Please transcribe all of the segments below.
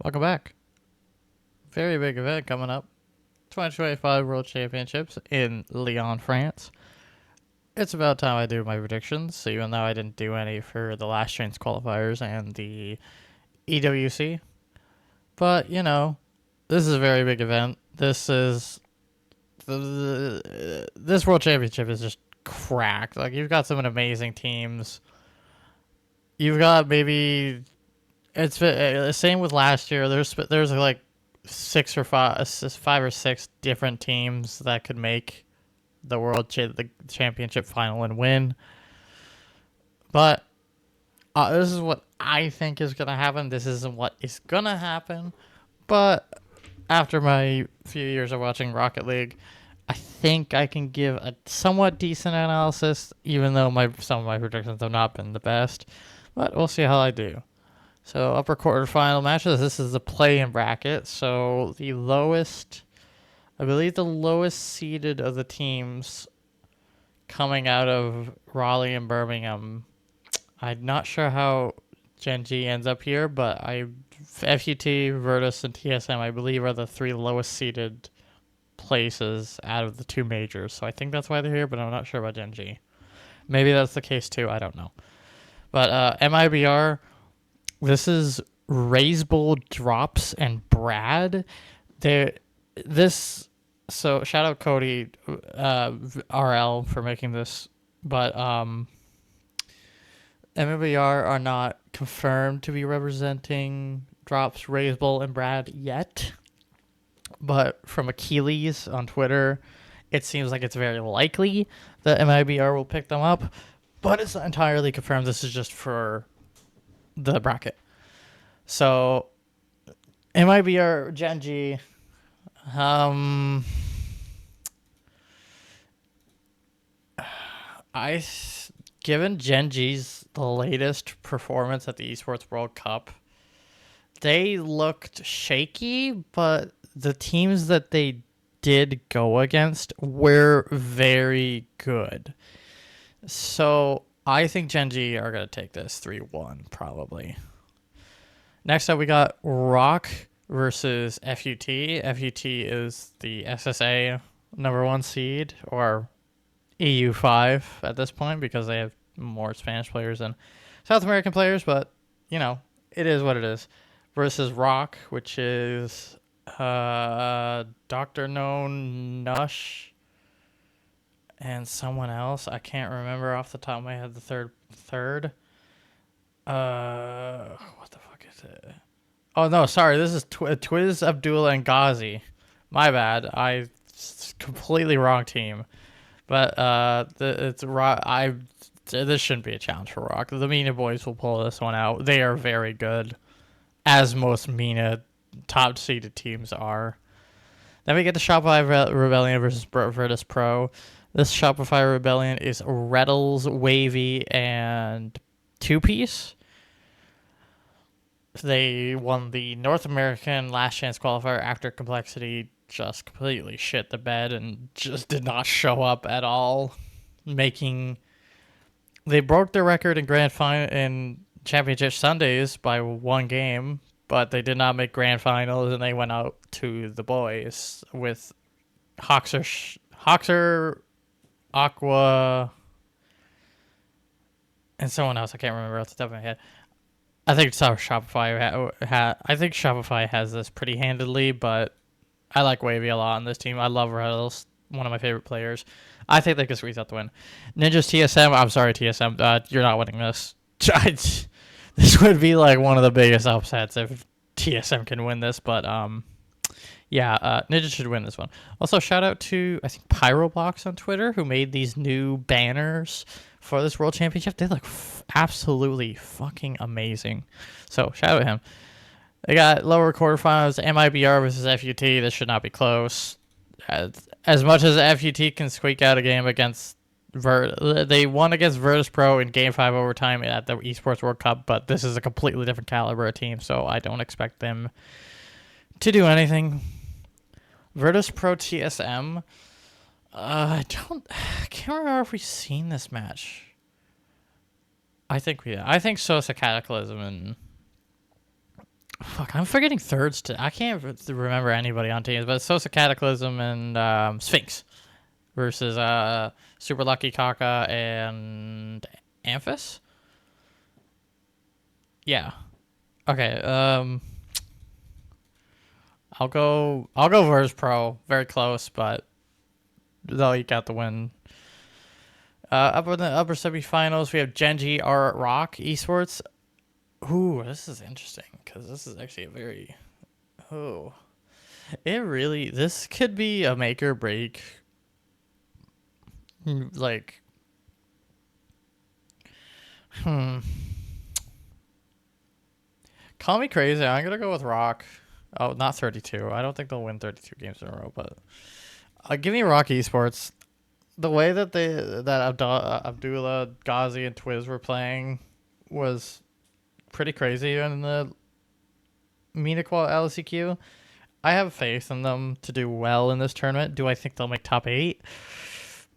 Welcome back. Very big event coming up. 2025 World Championships in Lyon, France. It's about time I do my predictions, even though I didn't do any for the last chance qualifiers and the EWC. But, this is a very big event. This World Championship is just cracked. Like, you've got some amazing teams. You've got maybe it's same with last year. There's like five or six different teams that could make the championship final and win. But this is what I think is gonna happen. This isn't what is gonna happen. But after my few years of watching Rocket League, I think I can give a somewhat decent analysis, even though some of my predictions have not been the best. But we'll see how I do. So upper quarterfinal matches. This is the play-in bracket. So I believe the lowest seeded of the teams coming out of Raleigh and Birmingham. I'm not sure how Gen G ends up here, but FUT, Virtus, and TSM, I believe, are the three lowest seeded places out of the two majors. So I think that's why they're here, but I'm not sure about Gen G. Maybe that's the case too. I don't know. But MIBR, this is Raise Bowl, Drops, and Brad. So shout out Cody RL for making this, but MMBR are not confirmed to be representing Drops, Raise Bowl, and Brad yet. But from Achilles on Twitter, it seems like it's very likely that MIBR will pick them up, but it's not entirely confirmed. This is just for the bracket. So MIBR, Gen G, given Gen G's latest performance at the Esports World Cup, they looked shaky, but the teams that they did go against were very good. So I think Gen G are going to take this 3-1 probably. Next up, we got Rock versus FUT. FUT is the SSA #1 seed, or EU5 at this point, because they have more Spanish players than South American players, but, it is what it is. Versus Rock, which is Dr. Known Nush and someone else. I can't remember off the top of my head the third. What the fuck is it? Oh, no, sorry. This is Twiz, Abdullah, and Ghazi. My bad. Completely wrong team. But it's Rock. This shouldn't be a challenge for Rock. The Mina boys will pull this one out. They are very good, as most Mina top-seeded teams are. Then we get the Shopify Rebellion versus Virtus Pro. This Shopify Rebellion is Reddles, Wavy, and Two-Piece. They won the North American Last Chance qualifier after Complexity just completely shit the bed and just did not show up at all. They broke their record in grand final in Championship Sundays by one game, but they did not make grand finals, and they went out to the boys with Hoxer, Aqua, and someone else. I can't remember off the top of my head. I think Shopify I think Shopify has this pretty handedly, but I like Wavy a lot on this team. I love Reynolds, one of my favorite players. I think they can squeeze out the win. Ninja's TSM. I'm sorry, TSM. You're not winning this. This would be like one of the biggest upsets if TSM can win this, but Ninja should win this one. Also, shout out to, I think, Pyroblox on Twitter, who made these new banners for this World Championship. They look absolutely fucking amazing. So, shout out to him. They got lower quarterfinals, MIBR versus FUT. This should not be close. As much as FUT can squeak out a game against they won against Virtus Pro in Game 5 overtime at the Esports World Cup, but this is a completely different caliber of team, so I don't expect them to do anything. Virtus Pro TSM. I can't remember if we've seen this match. I think Sosa Cataclysm and Fuck, I'm forgetting thirds. I can't remember anybody on teams, but it's Sosa Cataclysm and Sphinx versus Super Lucky Kaka and Amphis. Yeah. Okay. I'll go Vers Pro. Very close, but they'll eke out the win. Up in the upper semifinals, we have Genji R Rock Esports. Ooh, this is interesting because this is actually a very this could be a make or break. Like, call me crazy. I'm gonna go with Rock. Oh, not 32. I don't think they'll win 32 games in a row, but give me Rock Esports. The way that Abdullah, Ghazi, and Twiz were playing was pretty crazy in the MENA LCQ. I have faith in them to do well in this tournament. Do I think they'll make top 8?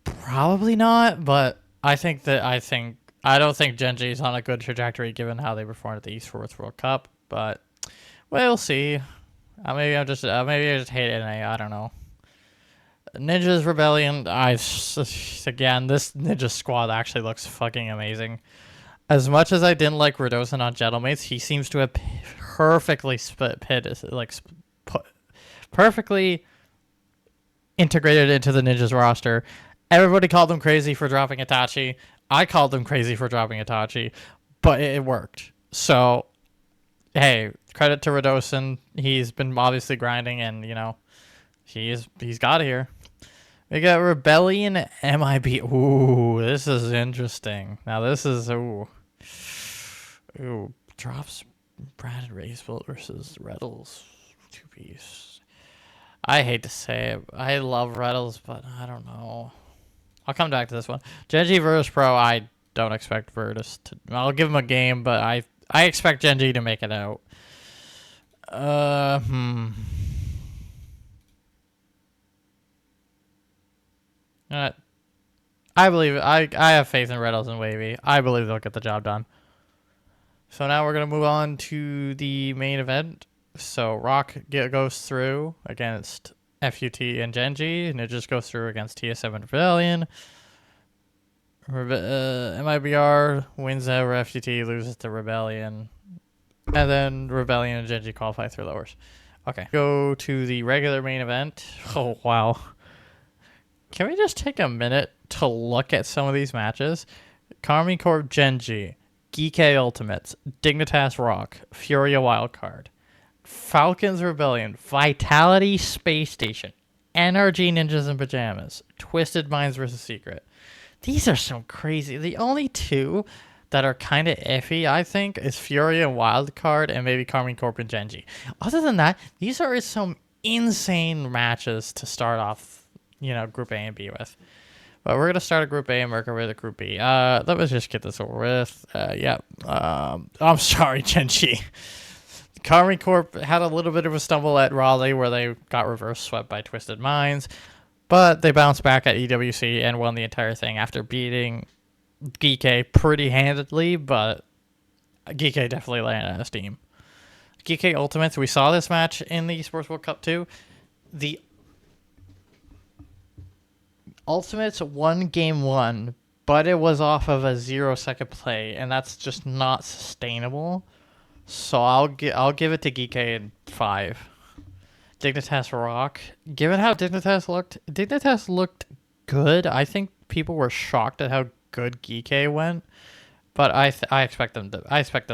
Probably not, but I don't think Genji's on a good trajectory given how they performed at the Esports World Cup, but we'll see. Maybe I just hate NA. I don't know. Ninja's Rebellion. Again, this Ninja squad actually looks fucking amazing. As much as I didn't like Radosin on Gentlemates, he seems to have perfectly integrated into the Ninja's roster. Everybody called him crazy for dropping Itachi. I called him crazy for dropping Itachi, but it worked. So, hey, credit to Radosin. He's been obviously grinding, and he's got it here. We got Rebellion MIB. Ooh, this is interesting. Now this is drops Brad and Racebolt versus Reddles 2-piece. I hate to say it. I love Reddles, but I don't know. I'll come back to this one. Genji versus Pro. I don't expect Virtus to. I'll give him a game, but I expect Genji to make it out. I believe I have faith in Reddles and Wavy. I believe they'll get the job done. So now we're gonna move on to the main event. So Rock goes through against FUT and Genji, and it just goes through against TSM and Rebellion. MIBR wins over FUT, loses to Rebellion, and then Rebellion and Genji qualify through lowers. Okay, go to the regular main event. Oh wow. Can we just take a minute to look at some of these matches? Karmi Corp Genji, Geek Ultimates, Dignitas Rock, Furia Wildcard, Falcons Rebellion, Vitality Space Station, NRG Ninjas in Pajamas, Twisted Minds vs. Secret. These are some crazy. The only two that are kind of iffy, I think, is Furia Wildcard and maybe Karmi Corp and Genji. Other than that, these are some insane matches to start off Group A and B with. But we're going to start a Group A and work our way to Group B. Let's just get this over with. I'm sorry, Genji. Karmi Corp had a little bit of a stumble at Raleigh where they got reverse swept by Twisted Minds. But they bounced back at EWC and won the entire thing after beating Geek pretty handedly. But Geek definitely landed out of steam. Geek Ultimates, we saw this match in the Esports World Cup 2. The Ultimates won game 1, but it was off of a 0-second play, and that's just not sustainable. So I'll give it to Geek in 5. Dignitas Rock. Given how Dignitas looked good. I think people were shocked at how good Geek went, but I expect them.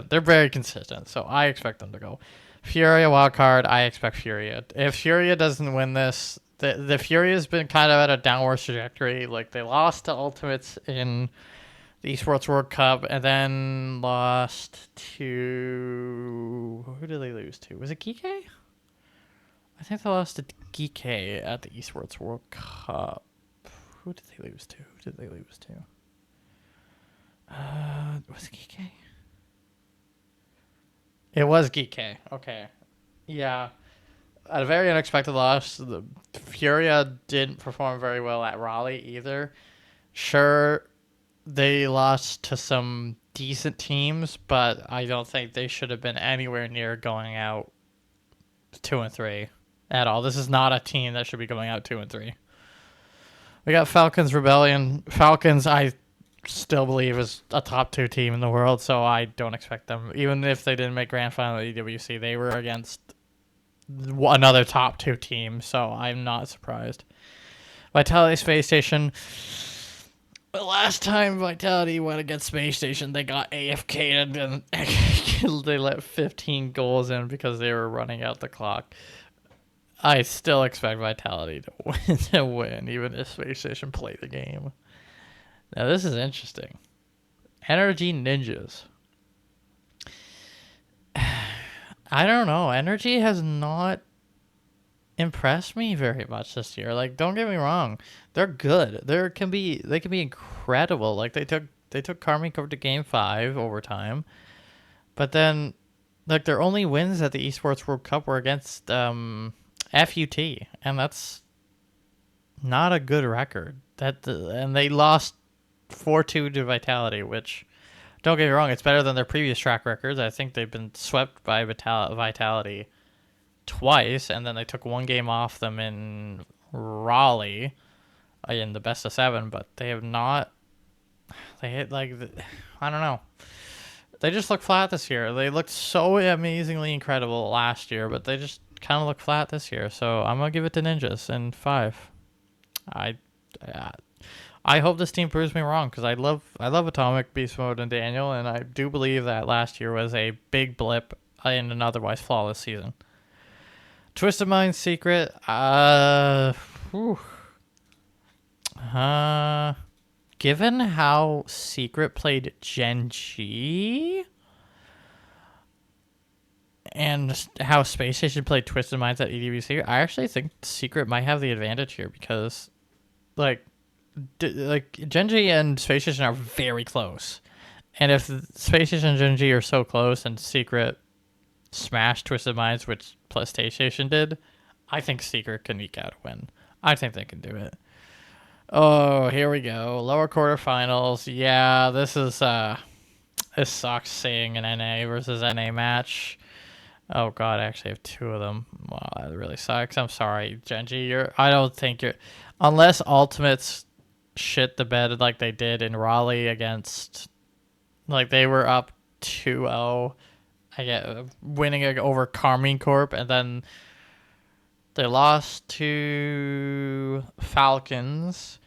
They're very consistent, so I expect them to go. Furia Wildcard. I expect Furia. If Furia doesn't win this. The Fury has been kind of at a downward trajectory. Like, they lost to Ultimates in the Esports World Cup and then lost to... Who did they lose to? Was it Geek? I think they lost to Geek at the Esports World Cup. Who did they lose to? Was it Geek? It was Geek. Okay. Yeah. A very unexpected loss. The Furia didn't perform very well at Raleigh either. Sure, they lost to some decent teams, but I don't think they should have been anywhere near going out 2-3 at all. This is not a team that should be going out 2-3. We got Falcons Rebellion. Falcons, I still believe, is a top 2 team in the world, so I don't expect them. Even if they didn't make grand final at EWC, they were against another top 2 team, so I'm not surprised. Vitality Space Station. The last time Vitality went against Space Station, they got AFK'd and they let 15 goals in because they were running out the clock. I still expect Vitality to win, even if Space Station play the game. Now, this is interesting. Energy Ninjas. I don't know. Energy has not impressed me very much this year. Like, don't get me wrong, they're good. They can be incredible. Like, they took Carmine Corp to Game 5 overtime, but then like their only wins at the Esports World Cup were against FUT, and that's not a good record. And they lost 4-2 to Vitality, which, don't get me wrong, it's better than their previous track records. I think they've been swept by Vitality twice, and then they took one game off them in Raleigh in the best of 7, but they have not. They hit I don't know. They just look flat this year. They looked so amazingly incredible last year, but they just kind of look flat this year. So I'm gonna give it to Ninjas in 5. I hope this team proves me wrong, because I love Atomic, Beast Mode, and Daniel, and I do believe that last year was a big blip in an otherwise flawless season. Twisted Mind Secret. Given how Secret played Gen.G and how Space Station played Twisted Minds at EDBC, I actually think Secret might have the advantage here, because like Gen.G and Space Station are very close, and if Space Station and Gen.G are so close and Secret smash Twisted Minds, which PlayStation did, I think Secret can eke out a win. I think they can do it. Oh, here we go. Lower quarterfinals. Yeah, this sucks seeing an NA versus NA match. Oh god, I actually have 2 of them. Wow, that really sucks. I'm sorry, Gen.G. I don't think you're, unless Ultimates shit the bed like they did in Raleigh against, like they were up 2-0. I get winning over Carmine Corp, and then they lost to Falcons.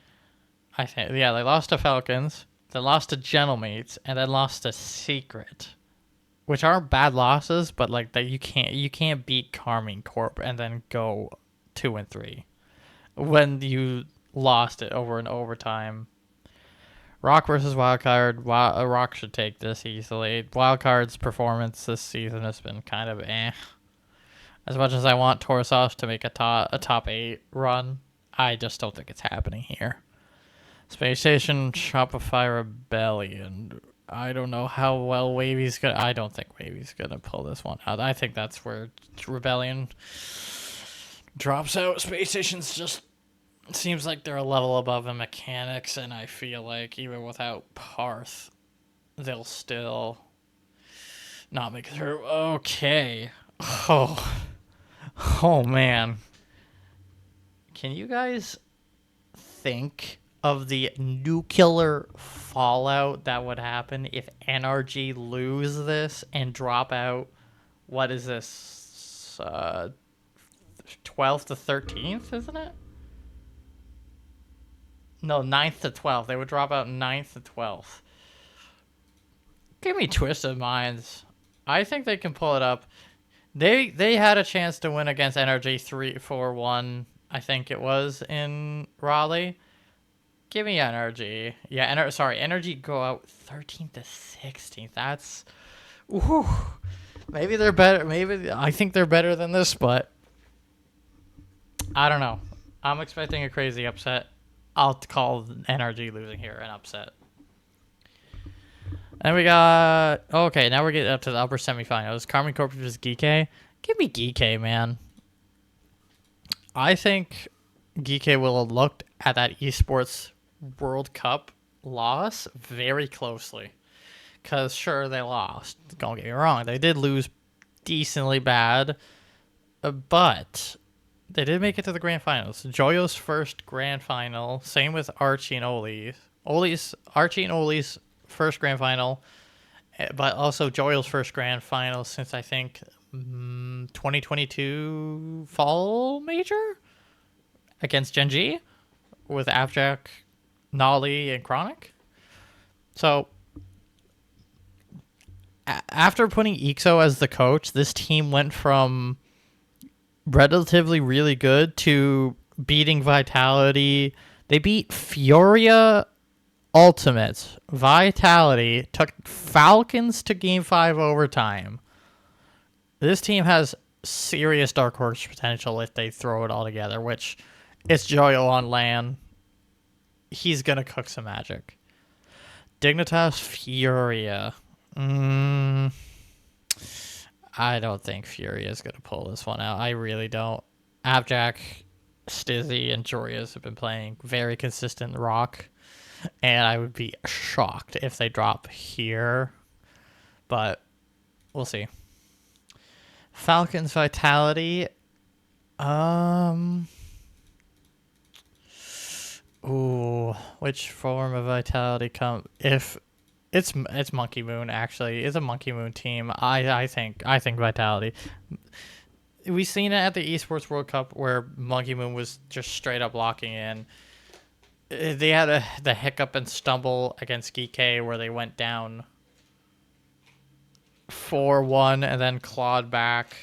I think, yeah, they lost to Falcons. They lost to Gentlemates, and then lost to Secret, which aren't bad losses, but like that you can't beat Carmine Corp and then go 2-3 when you lost it over an overtime. Rock versus Wildcard. Rock should take this easily. Wildcard's performance this season has been kind of eh. As much as I want Torsoft to make a top 8 run, I just don't think it's happening here. Space Station, Shopify Rebellion. I don't know how well Wavy's gonna. I don't think Wavy's gonna pull this one out. I think that's where Rebellion drops out. Space Station's just seems like they're a level above in mechanics, and I feel like even without Parth, they'll still not make it through. Okay. Oh man. Can you guys think of the nuclear fallout that would happen if NRG lose this and drop out? What is this? 12th to 13th, isn't it? No, 9th to 12th. They would drop out 9th to 12th. Give me Twisted Minds. I think they can pull it up. They had a chance to win against NRG 3-4-1, I think it was, in Raleigh. Give me NRG. Yeah, Energy go out 13th to 16th. That's, ooh, maybe they're better. Maybe I think they're better than this, but I don't know. I'm expecting a crazy upset. I'll call NRG losing here an upset. And we got, okay, now we're getting up to the upper semifinals. Carmine Corp versus Geekay. Give me Geekay, man. I think Geekay will have looked at that Esports World Cup loss very closely. Because, sure, they lost. Don't get me wrong. They did lose decently bad. But they did make it to the grand finals. Joyo's first grand final. Same with Archie and Archie and Oli's first grand final, but also Joyo's first grand final since I think 2022 fall major against Gen G with Abject, Nolly, and Chronic. So after putting EXO as the coach, this team went from relatively really good to beating Vitality. They beat Furia Ultimate. Vitality took Falcons to Game 5 overtime. This team has serious Dark Horse potential if they throw it all together, which it's Joyo on LAN. He's going to cook some magic. Dignitas Furia. I don't think Furia is going to pull this one out. I really don't. Abjack, Stizzy, and Jorias have been playing very consistent rock, and I would be shocked if they drop here, but we'll see. Falcons Vitality. Ooh, which form of Vitality come if it's Monkey Moon actually. It's a Monkey Moon team. I think Vitality. We've seen it at the Esports World Cup where Monkey Moon was just straight up locking in. They had the hiccup and stumble against GK where they went down 4-1 and then clawed back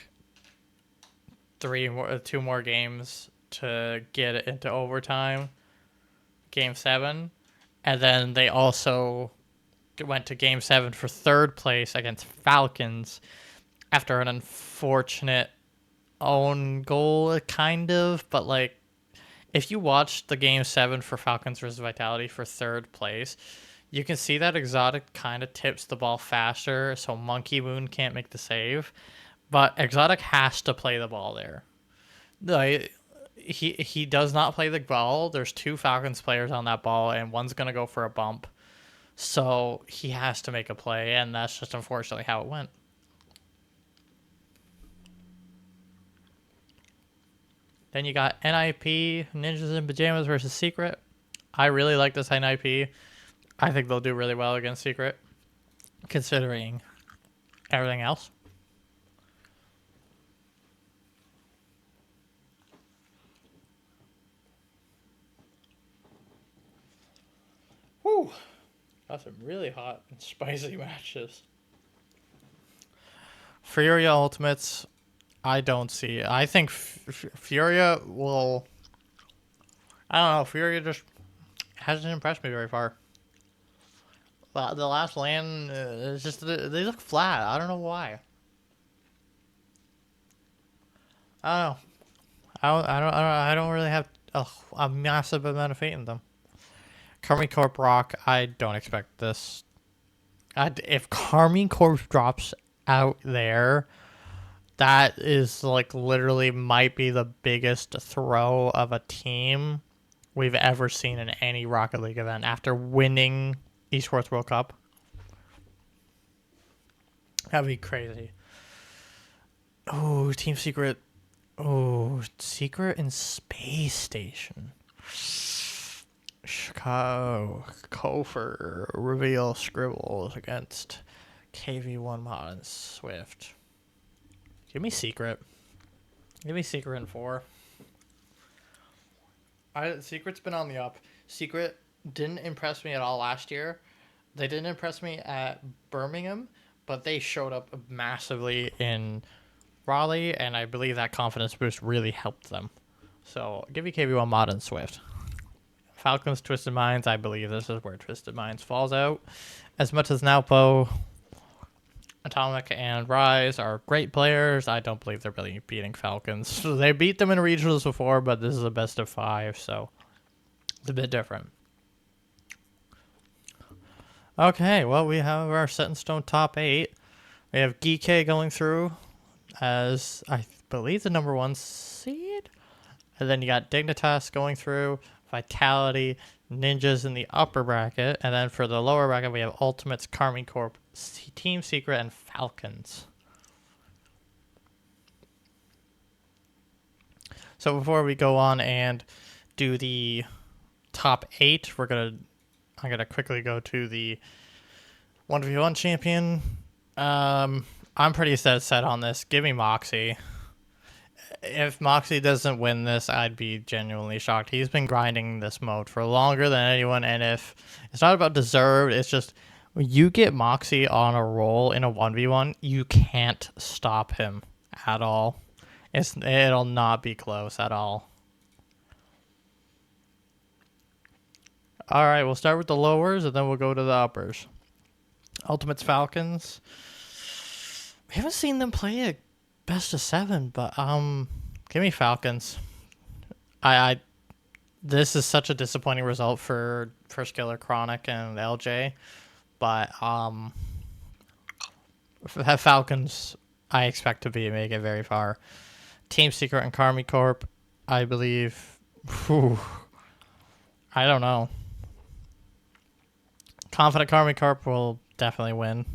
two more games to get it into overtime. Game 7. And then they also went to Game 7 for third place against Falcons after an unfortunate own goal, kind of. But, like, if you watch the Game 7 for Falcons versus Vitality for third place, you can see that Exotic kind of tips the ball faster, so Monkey Moon can't make the save. But Exotic has to play the ball there. Like, he does not play the ball. There's 2 Falcons players on that ball, and one's going to go for a bump. So he has to make a play, and that's just unfortunately how it went. Then you got NIP, Ninjas in Pajamas versus Secret. I really like this NIP. I think they'll do really well against Secret, considering everything else. Whew. Got some really hot and spicy matches. Furia Ultimates, I don't see it. I think Furia will... I don't know. Furia just hasn't impressed me very far. The last LAN is just... They look flat. I don't know why. I don't know. I don't really have a massive amount of faith in them. Carmine Corp Rock, I don't expect this. If Carmine Corp drops out there, that is like literally might be the biggest throw of a team we've ever seen in any Rocket League event after winning Esports World Cup. That'd be crazy. Oh, Team Secret. Oh, Secret and Space Station. Chicago Kofer reveal scribbles against KV1 Mod and Swift. Give me Secret. Give me Secret in 4. Secret's been on the up. Secret didn't impress me at all last year. They didn't impress me at Birmingham, but they showed up massively in Raleigh, and I believe that confidence boost really helped them. So give me KV1 Mod and Swift. Falcons, Twisted Minds, I believe this is where Twisted Minds falls out. As much as Naupo, Atomic, and Rise are great players, I don't believe they're really beating Falcons. They beat them in regionals before, but this is a best of 5, so it's a bit different. Okay, well, we have our set in stone top 8. We have GK going through as, I believe, the number 1 seed. And then you got Dignitas going through, Vitality, Ninjas in the upper bracket, and then for the lower bracket we have Ultimates, Carmine Corp, Team Secret, and Falcons. So before we go on and do the top 8, I'm gonna quickly go to the 1v1 champion. I'm pretty set on this. Give me Moxie. If Moxie doesn't win this, I'd be genuinely shocked. He's been grinding this mode for longer than anyone, and if it's not about deserved, it's just when you get Moxie on a roll in a 1v1, you can't stop him at all. It'll not be close at all. All right, we'll start with the lowers, and then we'll go to the uppers. Ultimates Falcons. We haven't seen them play a best of 7, but give me Falcons. I this is such a disappointing result for Skiller Chronic and LJ, but Falcons I expect to make it very far. Team Secret and Karmi Corp, I believe. Whew, I don't know. Confident Karmi Corp will definitely win.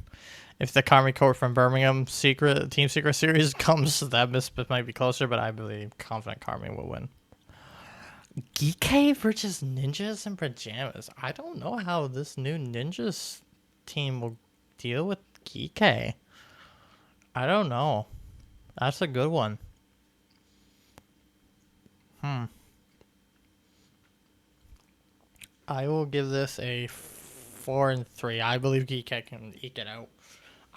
If the Karmi Corp from Birmingham Team Secret Series comes, that might be closer, but I believe Confident Karmi will win. Geekay versus Ninjas and Pajamas. I don't know how this new Ninjas team will deal with Geekay. I don't know. That's a good one. I will give this a 4 and 3. I believe Geekay can eke it out.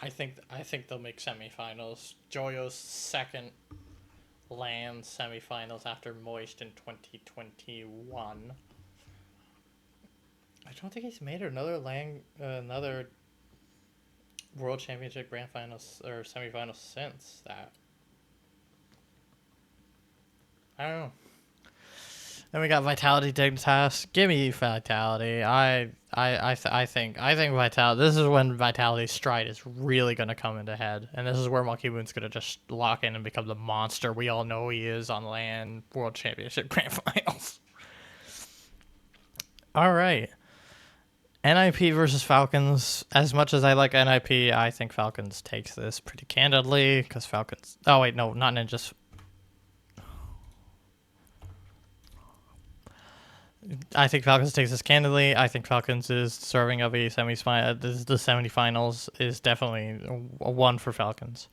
I think they'll make semifinals. Joyo's second LAN semifinals after Moist in 2021. I don't think he's made another World Championship Grand Finals or semifinals since that. I don't know. Then we got Vitality Dignitas. Give me Vitality. I think Vitality. This is when Vitality's stride is really gonna come into head, and this is where Monkey Moon's gonna just lock in and become the monster we all know he is on LAN World Championship Grand Finals. All right. NIP versus Falcons. As much as I like NIP, I think Falcons takes this pretty candidly because Falcons. Oh wait, no, not Ninjas. I think Falcons takes this candidly. I think Falcons is deserving of a semi-final. The semifinals is definitely a one for Falcons.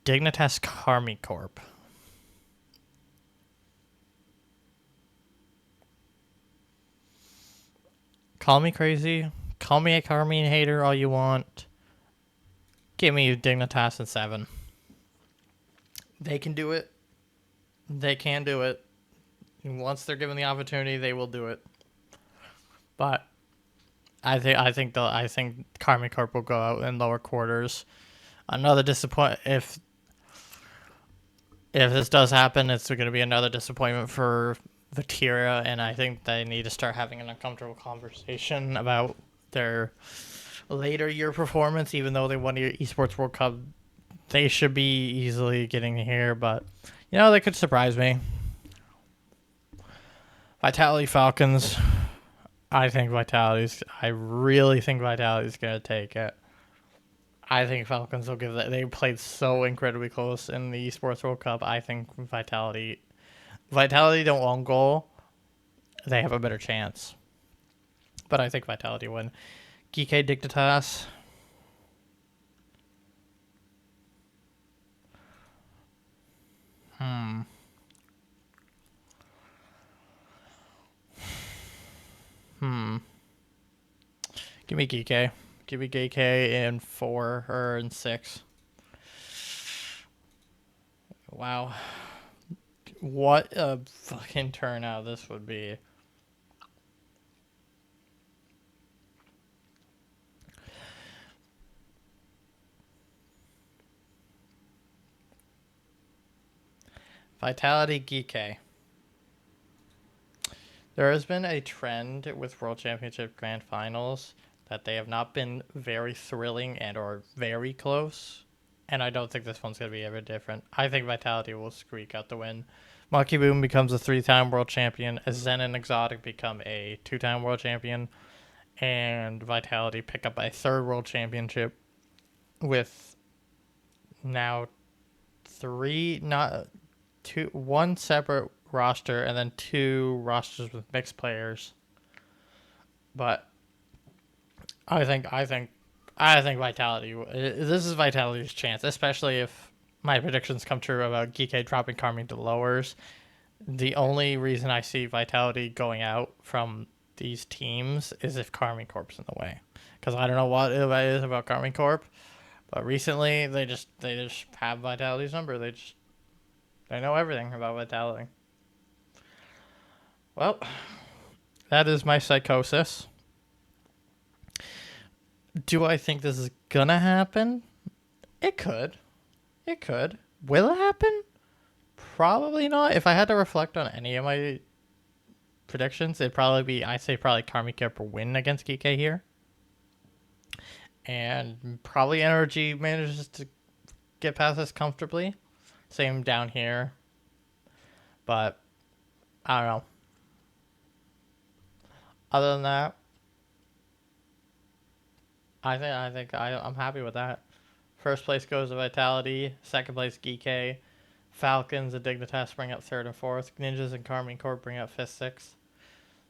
Dignitas Karmi Corp. Call me crazy. Call me a Karmi hater all you want. Give me Dignitas in 7. They can do it. They can do it. Once they're given the opportunity, they will do it. But I think Karmi Corp will go out in lower quarters. Another disappointment if this does happen, it's going to be another disappointment for Vatira, and I think they need to start having an uncomfortable conversation about their later year performance. Even though they won the Esports World Cup, they should be easily getting here, but they could surprise me. Vitality Falcons. I really think Vitality's going to take it. I think Falcons will give that. They played so incredibly close in the Esports World Cup. I think Vitality don't own goal. They have a better chance. But I think Vitality win. Geekay Dignitas. Give me Geekay. Give me Geekay in 4 or in 6. Wow. What a fucking turnout this would be. Vitality Geekay. There has been a trend with World Championship Grand Finals that they have not been very thrilling and or very close. And I don't think this one's going to be ever different. I think Vitality will squeak out the win. Monkey Boom becomes a 3-time world champion. Zen and Exotic become a 2-time world champion. And Vitality pick up a 3rd world championship with now 3, not one separate roster and then 2 rosters with mixed players. But I think Vitality. This is Vitality's chance, especially if my predictions come true about GK dropping Carmine to lowers. The only reason I see Vitality going out from these teams is if Carmine Corp's in the way, because I don't know what it is about Carmine Corp, but recently they just have Vitality's number. They know everything about Vitality. Well, that is my psychosis. Do I think this is gonna happen? It could. It could. Will it happen? Probably not. If I had to reflect on any of my predictions, it'd probably be, I'd say probably Carmine Corp win against Geek here. And probably Energy manages to get past this comfortably. Same down here. But I don't know. Other than that, I'm happy with that. First place goes to Vitality. Second place, Geek. Falcons and Dignitas bring up 3rd and 4th. Ninjas and Carmine Corp bring up 5th, 6th.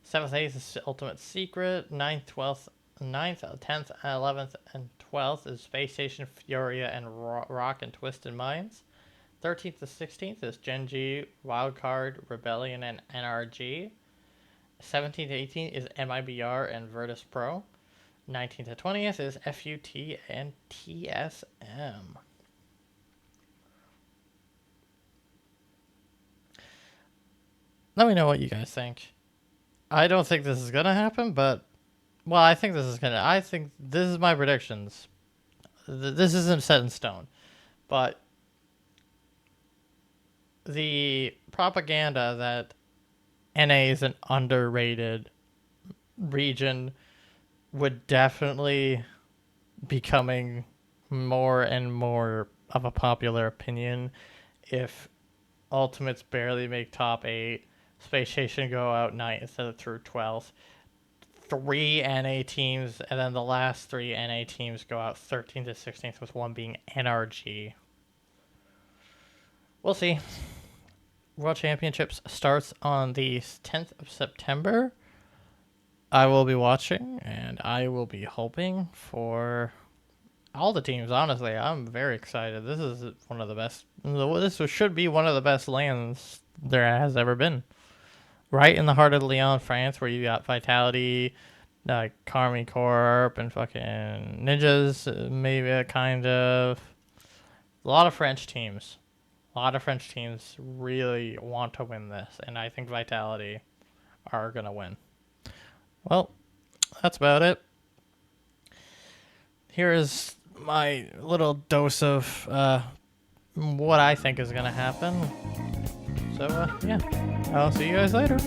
7th, 8th is Ultimate Secret. 9th, 12th, 9th, 10th, 11th, and 12th is Space Station, Furia, and Rock and Twisted Minds. 13th to 16th is Genji, Wildcard, Rebellion, and NRG. 17th to 18th is MIBR and Virtus Pro. 19th to 20th is FUT and TSM. Let me know what you guys think. I don't think this is gonna happen, but I think this is gonna. I think this is my predictions. This isn't set in stone, but the propaganda that NA is an underrated region would definitely becoming more and more of a popular opinion if Ultimates barely make top 8, Space Station go out 9th instead of through 12th, 3 NA teams, and then the last 3 NA teams go out 13th to 16th, with one being NRG. We'll see. World Championships starts on the 10th of September. I will be watching, and I will be hoping for all the teams. Honestly, I'm very excited. This is one of the best. This should be one of the best lands there has ever been. Right in the heart of Lyon, France, where you got Vitality, Carmine Corp, and fucking Ninjas, maybe a kind of. A lot of French teams. A lot of French teams really want to win this, and I think Vitality are going to win. Well, that's about it. Here is my little dose of what I think is going to happen. So, yeah, I'll see you guys later.